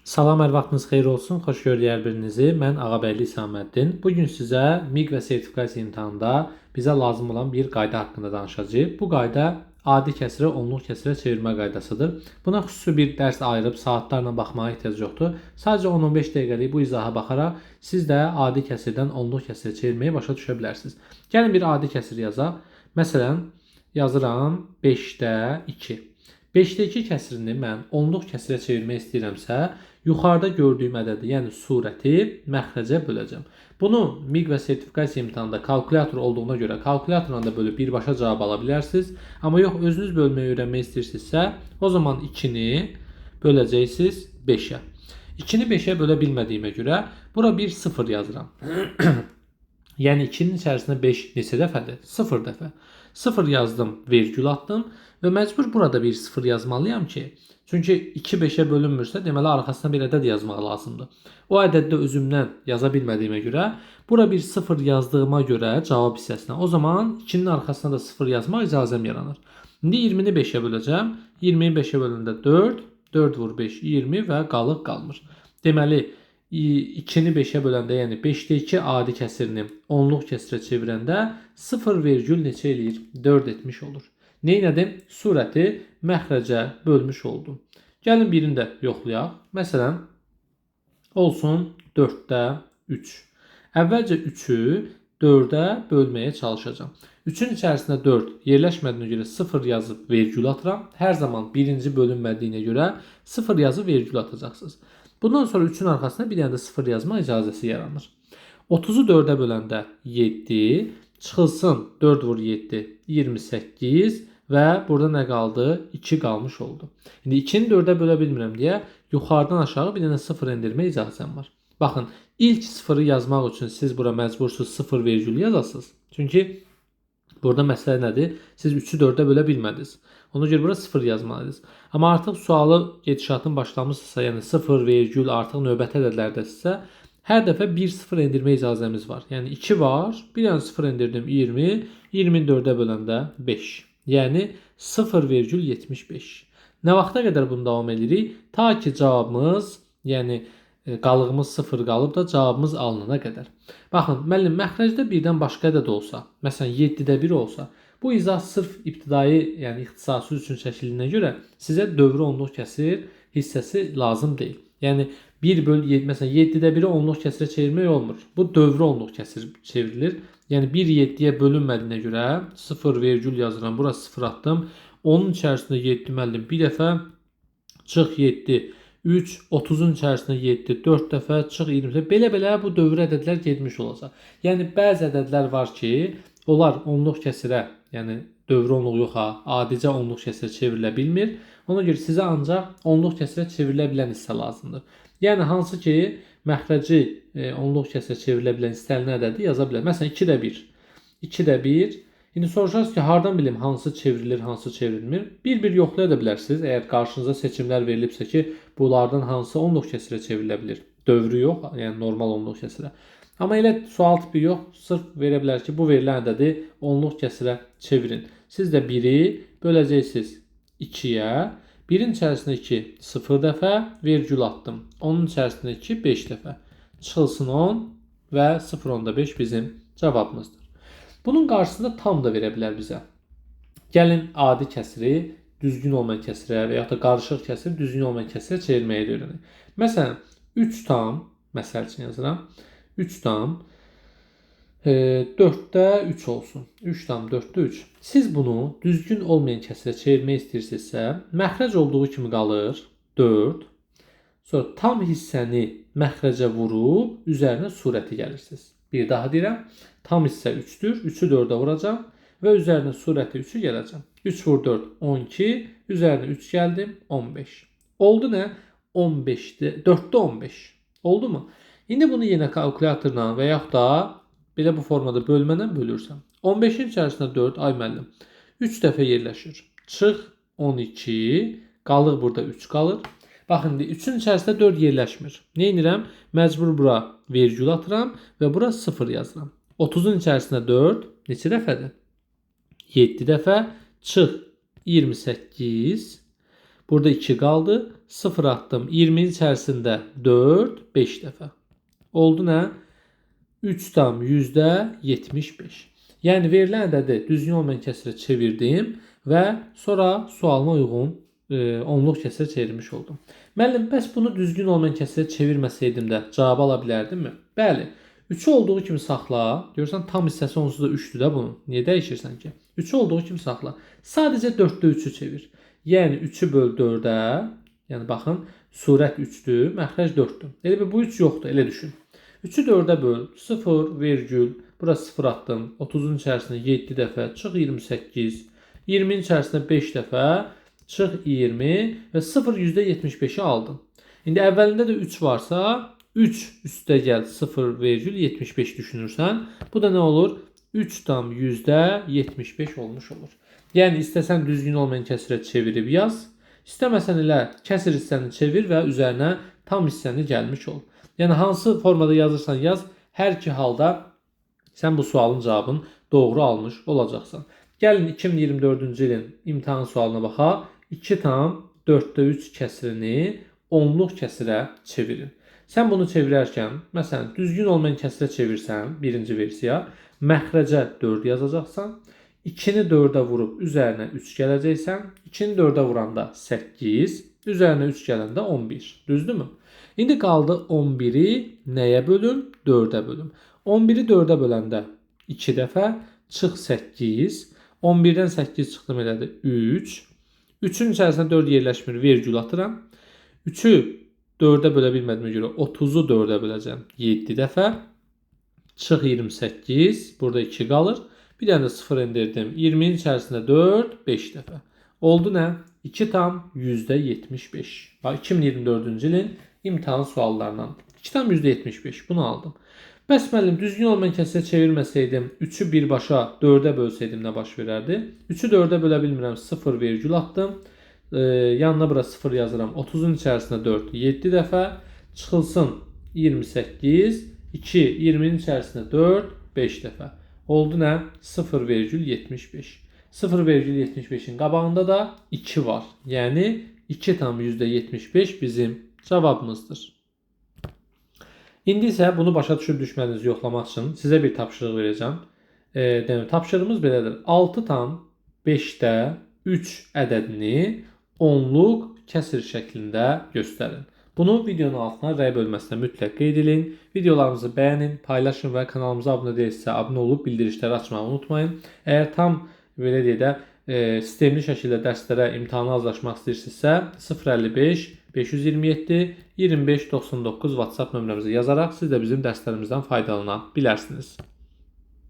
Salam, hər vaxtınız xeyir olsun. Xoş gördük hər birinizi. Mən Ağabəyli İsaməddin. Bu gün sizə MİQ və sertifikasiya imtahanında bizə lazım olan bir qayda haqqında danışacağıq. Bu qayda adi kəsirə onluq kəsirə çevirmə qaydasıdır. Buna xüsusi bir dərs ayırıb saatlarla baxmağa ehtiyac yoxdur. Sadəcə 10-15 dəqiqəlik bu izaha baxaraq siz də adi kəsirdən onluq kəsirə çevirməyi başa düşə bilərsiniz. Gəlin bir adi kəsir yazaq. Məsələn, yazıram 5-də 2. 5-də 2 kəsirini mən onluq kəsirə çevirmək istəyirəmsə, yuxarıda gördüyüm ədədi, yəni surəti məxrəcə böləcəm. Bunu MİQ və sertifikasiya imtahanında kalkulyator olduğuna görə kalkulyatorla da bölüb birbaşa cavab ala bilərsiniz. Amma yox, özünüz bölməyi öyrənmək istəyirsinizsə, o zaman 2-ni böləcəksiniz 5-ə. 2-ni 5-ə bölə bilmədiyimə görə bura bir 0 yazıram. Yəni 2-nin içərisində 5 neçə dəfədir? 0 dəfə. 0 yazdım, vergül atdım və məcbur burada bir 0 yazmalıyam ki, çünki 2 5-ə bölünmürsə, deməli arxasına bir ədəd yazmaq lazımdır. O ədədi də özümdən yaza bilmədiyimə görə, bura bir 0 yazdığıma görə cavab hissəsinə, o zaman 2-nin arxasına da 0 yazmaq icazəm yaranır. İndi 20-ni 5-ə böləcəm. 20-ni 5-ə böləndə 4, 4 vur 5, 20 və qalıq qalmır. Deməli, 2-ni 5-ə böləndə, yəni 5-də 2 adi kəsirini onluq kəsirə çevirəndə 0 vergül neçə eləyir? 4 etmiş olur. Neynədim? Surəti məxrəcə bölmüş oldum. Gəlin birini də yoxlayaq. Məsələn, olsun 4-də 3. Əvvəlcə 3-ü 4-ə bölməyə çalışacağam. 3-ün içərisində 4 yerləşmədiyinə görə 0 yazıb vergül atıram. Hər zaman birinci bölünmədiyinə görə 0 yazıb vergül atacaqsınız. Bundan sonra 3-ün arxasına bir dənə də 0 yazma icazəsi yaranır. 30-u 4-ə böləndə 7, çıxılsın 4 vur 7, 28 və burada nə qaldı? 2 qalmış oldu. İndi 2-ni 4-ə bölə bilmirəm deyə yuxarıdan aşağı bir dənə 0 endirmə icazəm var. Baxın, ilk 0-ı yazmaq üçün siz bura məcbursunuz 0 vergül yazasınız. Çünki burada məsələ nədir? Siz 3-ü 4-ə bölə bilmədiniz. Ona görə bura 0 yazmalısınız. Amma artıq sualı gedişatın başlamışsınızsa, yəni 0 vergül artıq növbəti ədədlərdəsinizsə, hər dəfə 1-0 endirmə icazəmiz var. Yəni 2 var, bir dənə 0 endirdim 20, 20-ni 4-ə böləndə 5. Yəni 0,75. Nə vaxta qədər bunu davam edirik? Ta ki cavabımız, yəni qalığımız 0 qalıb da cavabımız alınana qədər. Baxın, müəllim, məxrəcdə birdən başqa ədəd olsa, məsələn 7-də 1 olsa, bu izah sırf ibtidai, yəni ixtisası üçün çəkildiyinə görə sizə dövrü onluq kəsir hissəsi lazım deyil. Yəni 1/7, məsələn 7-də 1-i onluq kəsirə çevirmək olmur. Bu dövrü onluq kəsir çevrilir. Yəni 1 7-yə bölünmədiyinə görə 0 vergül yazıram. Bura 0 atdım. Onun içərisində 7 müəllim bir dəfə, çıx 7, 3, 30-un içərisində 7, 4 dəfə, çıx 20. Belə-belə bu dövr ədədlər getmiş olacaq. Yəni bəzi ədədlər var ki, onlar onluq kəsirə, yəni dövrü onluq yox ha, adicə onluq kəsirə çevrilə bilmir. Ona görə sizə ancaq onluq kəsirə çevrilə bilən hissə lazımdır. Yəni hansı ki, məxrəci onluq kəsirə çevrilə bilən istənilən ədədi yaza bilər. Məsələn 2-də 1. 2-də 1. İndi soruşarsınız ki, hardan bilim hansı çevrilir, hansı çevrilmir? Bir-bir yoxlaya da bilərsiniz. Əgər qarşınıza seçimlər verilibsə ki, bunlardan hansı onluq kəsirə çevrilə bilir? Dövrü yox, yəni normal onluq kəsirə. Amma elə sual tipi yox, sırf verə bilər ki, bu verilən ədədi onluq kəsirə çevirin. Siz də 1-i böləcəksiniz 2-yə. 1-in içərisində 2 0 dəfə vergül atdım. Onun içərisində 2 5 dəfə. Çıxılsın 10 və 0,5 bizim cavabımızdır. Bunun qarşısında tam da verə bilər bizə. Gəlin adi kəsiri düzgün olmayan kəsirə və yaxud da qarışıq kəsiri düzgün olmayan kəsirə çevirməyi də öyrənək. Məsələn, 3 tam, məsəl üçün yazıram. 3 tam 4-də 3 olsun. 3 tam 4-də 3. Siz bunu düzgün olmayan kəsirə çevirmək istəyirsinizsə, məxrəc olduğu kimi qalır 4. Sonra tam hissəni məxrəcə vurub üzərinə surəti gəlirsiniz. Bir daha deyirəm. Tam hissə 3-dür. 3-ü 4-ə vuracam və üzərinə surəti 3-ü gələcəm. 3 vur 4 12, üzərinə 3 gəldim 15. Oldu nə? 15-də 4-də 15. Oldu mu? İndi bunu yenə kalkulyatorla və yaxud da belə bu formada bölmənə bölürsəm. 15-in içərisində 4, ay müəllim, 3 dəfə yerləşir. Çıx 12, qalır burada 3 qalır. Baxın, 3-ün içərisində 4 yerləşmir. Nə edirəm? Məcbur bura vergül atıram və bura 0 yazıram. 30-un içərisində 4 neçə dəfədir? 7 dəfə. Çıx 28. Burada 2 qaldı. 0 attım. 20'nin içerisinde 4, 5 defa. Oldu ne? 3 tam %75. Yani verilen ədədi düzgün olmayan kəsrə çevirdim və sonra sualıma uyğun onluq kəsrə çevirmiş oldum. Müəllim, bəs bunu düzgün olmayan kəsrə çevirməsəydim də cavab ala bilərdimmi? Bəli. 3'ü olduğu kimi saxla. Görürsən tam hissəsi onsuz da 3'dür də bunun. Niyə dəyişirsən ki? 3'ü olduğu kimi saxla. Sadəcə 4'də 3'ü çevir. Yəni 3'ü böl 4'ə. Yəni baxın, surət 3'dür, məxrəc 4'dür. Elə bir bu 3 yoxdur, elə düşün. 3'ü 4'ə böl, 0, virgül, burası 0 attım. 30'un içerisinde 7 dəfə, çıx 28. 20'nin içerisinde 5 dəfə, çıx 20 və 0 %75'i aldın. İndi əvvəlində də 3 varsa, 3 üstə gəl 0,75 düşünürsən, bu da nə olur? 3 tam %75 olmuş olur. Yəni istəsən düzgün olmayan kəsrə çevirib yaz, istəməsən elə kəsir hissəni çevir və üzərinə tam hissəni gəlmiş ol. Yəni hansı formada yazırsan yaz, hər iki halda sən bu sualın cavabını doğru almış olacaqsan. Gəlin 2024-cü ilin imtahan sualına baxaq. 2 tam 4'də 3 kəsirini onluq kəsirə çevirin. Sən bunu çevirərkən, məsələn, düzgün olmayan kəsrə çevirsən, birinci versiya, məxrəcə 4 yazacaqsan, 2'ni 4'ə vurub üzərinə 3 gələcəksən, 2'ni 4'ə vuranda 8, üzərinə 3 gələndə 11. Düzdürmü? İndi qaldı 11'i nəyə bölüm? 4'ə bölüm. 11'i 4'ə böləndə 2 dəfə, çıx 8, 11'dən 8 çıxdım elədi 3, 3'ün içərisində 4 yerləşmir, vergül atıram. 3'ü 4'ə bölə bilmədiyimə görə 30'u 4'ə böləcəm 7 dəfə. Çıx 28, burada 2 qalır. Bir dənə də 0 endirdim. 20'nin içərisində 4, 5 dəfə. Oldu nə? 2 tam %75. Bax 2024-cü ilin imtahan suallarından. 2 tam %75 bunu aldım. Bəs müəllim, düzgün olmayan kəsrə çevirməsəydim, 3'ü birbaşa 4'ə bölsəydim nə baş verərdi? 3'ü 4'ə bölə bilmirəm, 0 virgül attım. Yanına bura 0 yazıram. 30'un içərisində 4, 7 dəfə. Çıxılsın 28, 2, 20'nin içərisində 4, 5 dəfə. Oldu nə? 0,75. 0,75'in qabağında da 2 var. Yəni 2 tam %75 bizim cavabımızdır. İndi isə bunu başa düşüb düşmədiyinizi yoxlamaq üçün sizə bir tapşırıq verəcəm. Demək, tapşırığımız belədir. 6 tam 5'də 3 ədədini onluq kəsir şəklində göstərin. Bunu videonun altına rəy bölməsində mütləq qeyd edin. Videolarımızı bəyənin, paylaşın və kanalımıza abunə deyilsə abunə olub bildirişləri açmağı unutmayın. Əgər tam belə deyə də sistemli şəkildə dərslərə imtahana hazırlaşmaq istəyirsinizsə 055 527 2599 WhatsApp nömrəmizə yazaraq siz də bizim dərslərimizdən faydalana bilərsiniz.